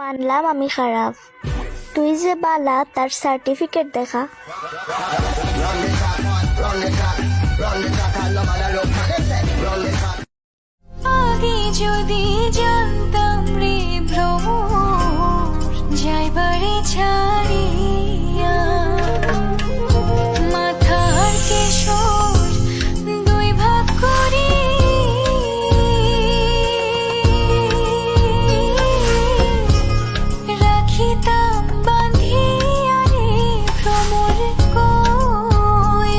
মানলাম আমি খারাপ, তুই যে বালা তার সার্টিফিকেট দেখা। আগে যদি জানতাম রে ভ্রমর যাইবারে ছাড়িয়া মাথার কেশর দুই ভাগ করি রাখিতাম বাঁধিয়া রে ভ্রমর কয়কিয়া।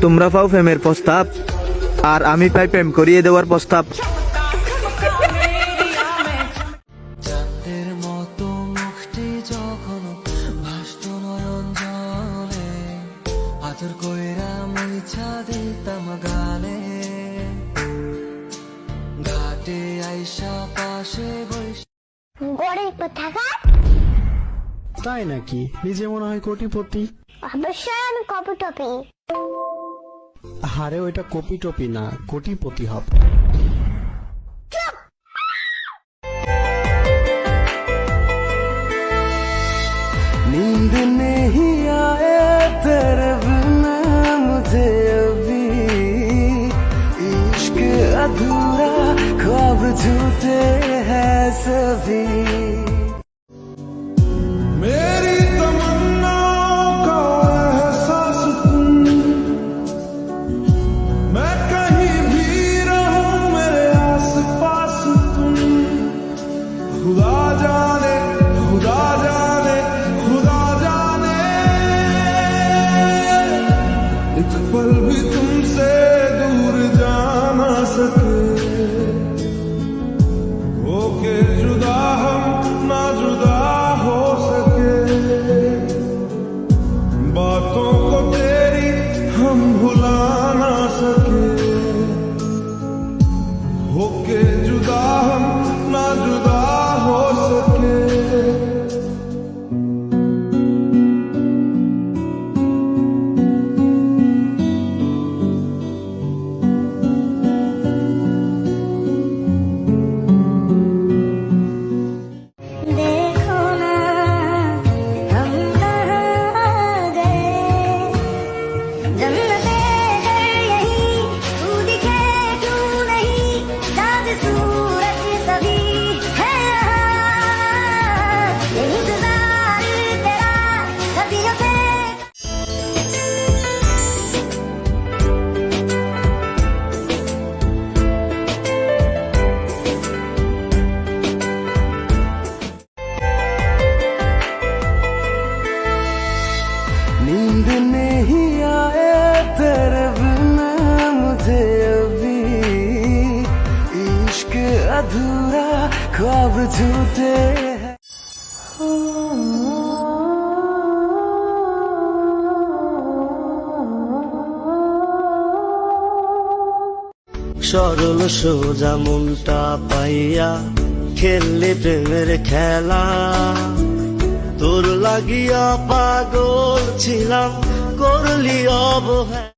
তোমরা পাও প্রেমের প্রস্তাব, আর আমি পাই প্রেম করিয়ে দেওয়ার প্রস্তাব। চাঁদের মতো মুখটি যখন ভাসত নয়ন জলে, আদর কইরা মুইছা দিতাম গালে, ঘাটে আইসা পাশে বসে। গরিব কোথাকার? তাই নাকি? নিজে মনে হয় কোটিপতি। অবশ্যই আমি কপি। আরে ওইটা কপি টপি না, কোটিপতি হবে। नींद नहीं आए तेरे बिना मुझे अभी, इश्क अधूरा ख्वाब झूठे हैं सभी। मेरी तमन्नाओं का एहसास तुम, मैं कहीं भी रहूं मेरे आस पास तुम। खुदा जाने खुदा जाने खुदा जाने, एक पल भी तुमसे दूर जा ना सके, होके जुदा हम ना जुदा हो सके। बातों को तेरी हम भुला ना सके, होके जुदा हम ना जुदा हो सके। देखो ना हम कहाँ आ गए, जन्नते घर यही, तू दिखे क्यों नहीं, चाँद सूरज सभी है यहाँ, ये इंतजार तेरा सदियों से। नींद नहीं आए तेरे बिना मुझे अभी, इश्क अधूरा ख्वाब झूठे हैं। সরল সোজা মনটা পাইয়া খেললে প্রেমের খেলা, তোর লাগিয়া পাগল ছিলাম করলি অবহেলা।